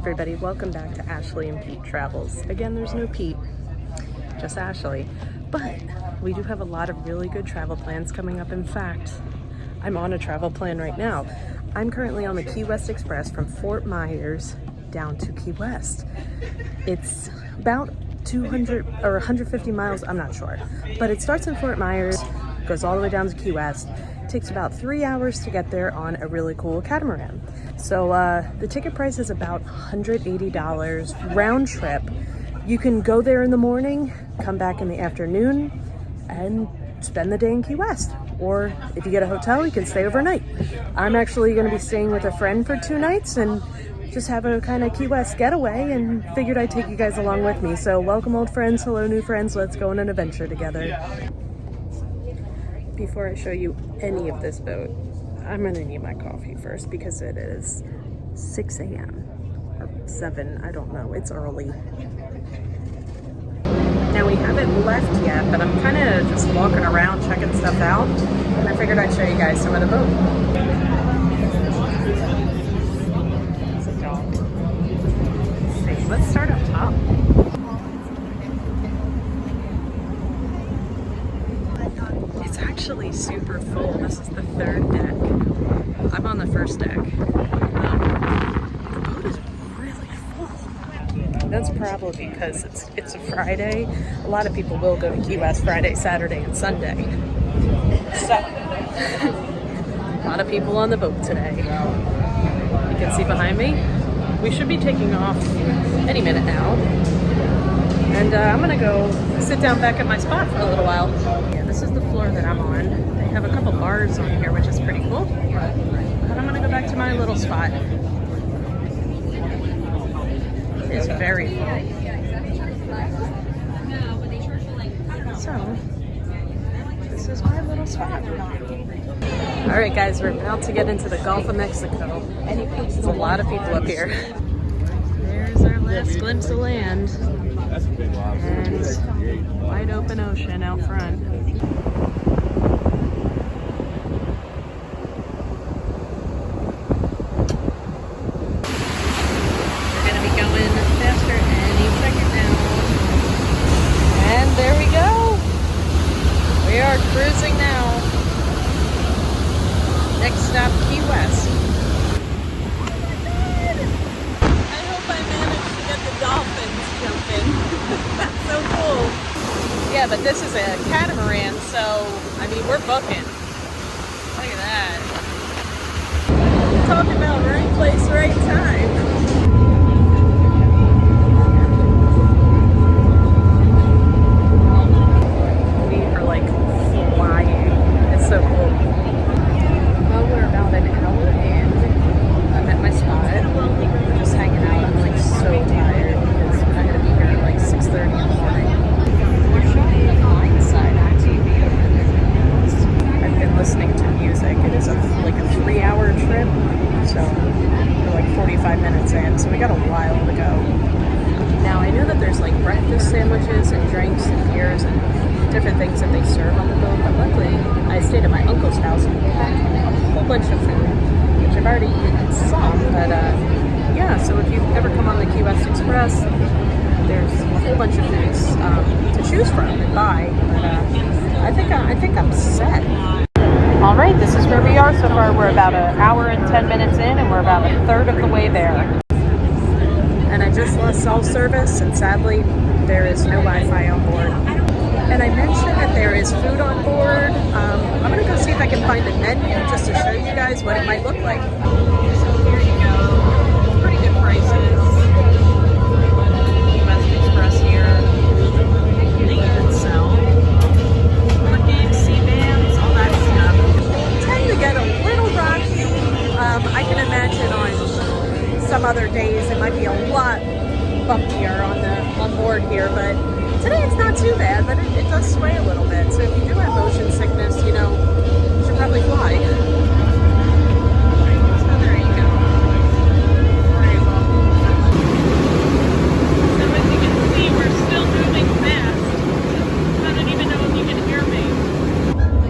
everybody, welcome back to Ashley and Pete Travels. Again, there's no Pete, just Ashley, but we do have a lot of really good travel plans coming up. In fact, I'm on a travel plan right now. I'm currently on the Key West Express from Fort Myers down to Key West. It's about 200 or 150 miles, I'm not sure, but it starts in Fort Myers, goes all the way down to Key West. It takes about 3 hours to get there on a really cool catamaran. So the ticket price is about $180 round trip. You can go there in the morning, come back in the afternoon, and spend the day in Key West. Or if you get a hotel, you can stay overnight. I'm actually going to be staying with a friend for 2 nights and just have a kind of Key West getaway, and figured I'd take you guys along with me. So welcome old friends, hello new friends, let's go on an adventure together. Before I show you any of this boat, I'm gonna need my coffee first because it is 6 a.m. or 7, I don't know, it's early. Now we haven't left yet, but I'm kind of just walking around checking stuff out, and I figured I'd show you guys some of the boat. It's a dog. Let's start up top. It's actually super full. This is the 3rd deck. I'm on the 1st deck. The boat is really full. That's probably because it's a Friday. A lot of people will go to Key West Friday, Saturday, and Sunday. So, a lot of people on the boat today. You can see behind me. We should be taking off any minute now. And I'm gonna go sit down back at my spot for a little while. Yeah, this is the floor that I'm on. They have a couple bars on here, which is pretty cool. But I'm gonna go back to my little spot. It is very full. So, this is my little spot. All right, guys, we're about to get into the Gulf of Mexico. There's a lot of people up here. There's our last glimpse of land. And wide open ocean out front. We're gonna be going faster any second now. And there we go. We are cruising now. Next stop, Key West. I hope I managed to get the dolphins jumping. That's so cool. Yeah, but this is a catamaran, so, I mean, we're booking. Look at that. Talk about right place, right time. We are like flying. It's so cool. Well, we're about an hour in. I'm at my spot. We're just hanging out. I'm like so tired because I'm gonna be here at like 6:30 in the morning. We're showing the blind side on TV. I've been listening to music. It is like a 3-hour trip, so we're like 45 minutes in, so we got a while to go. Now I know that there's like breakfast sandwiches and drinks and beers and different things that they serve on the boat, but luckily I stayed at my uncle's house and we had a whole bunch of food, which I've already eaten some, but yeah, so if you've ever come on the Key West Express, there's a whole bunch of foods to choose from and buy, but I think I'm set. All right, this is where we are so far. We're about an hour and 10 minutes in, and we're about a third of the way there. And I just lost cell service, and sadly, there is no Wi-Fi on board. And I mentioned that there is food on board. I'm gonna go see if I can find a menu just to show you guys what it might look like. So here you go. Pretty good prices. West Express here. They even sell board games, C-bands, all that stuff. Tend to get a little rocky. I can imagine on some other days it might be a lot bumpier on board here, but today it's not too bad, but it does sway a little bit. So if you do have motion sickness, you know, you should probably fly. So there you go. Very well. So as you can see, we're still moving fast. I don't even know if you can hear me.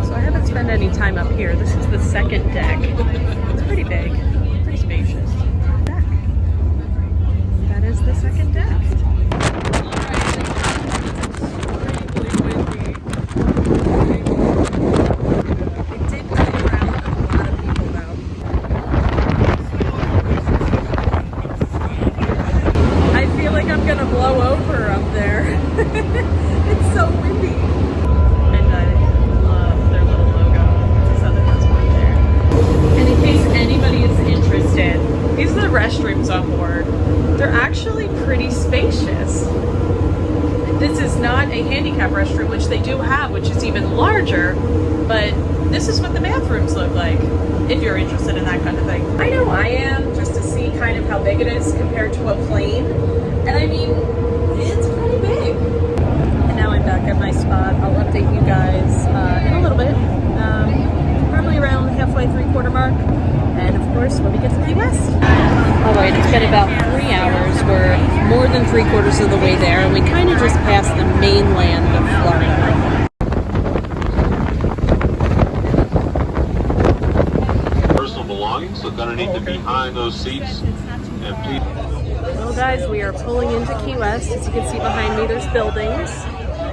So I haven't spent any time up here. This is the 2nd deck. It's pretty big, pretty spacious. Deck. the second deck. I'm gonna blow over up there. It's so windy. And I love their little logo. So that has one there. And in case anybody is interested, these are the restrooms on board. They're actually pretty spacious. This is not a handicap restroom, which they do have, which is even larger, but this is what the bathrooms look like, if you're interested in that kind of thing. I know I am, just to see kind of how big it is compared to a plane. And I mean, it's pretty big. And now I'm back at my spot. I'll update you guys in a little bit. Probably around halfway, 3/4 mark. And of course, when we get to Key West. All right, it's been about 3 hours. We're more than 3/4 of the way there, and we kind of just passed the mainland of Florida. Personal belongings, so gonna need to be behind those seats. And please. Well guys, we are pulling into Key West. As you can see behind me, there's buildings.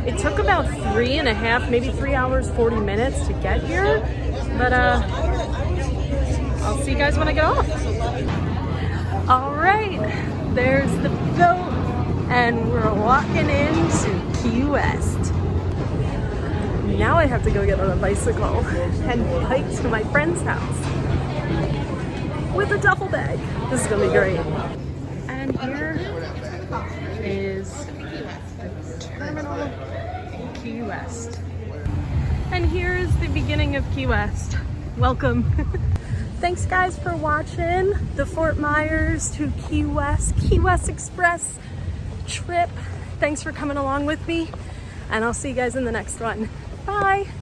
It took about 3.5, maybe 3 hours, 40 minutes to get here. But I'll see you guys when I get off. All right, there's the boat and we're walking into Key West. Now I have to go get on a bicycle and hike to my friend's house with a duffel bag. This is gonna be great. And here is the terminal in Key West. And here is the beginning of Key West. Welcome. Thanks guys for watching the Fort Myers to Key West Express trip. Thanks for coming along with me, and I'll see you guys in the next one. Bye.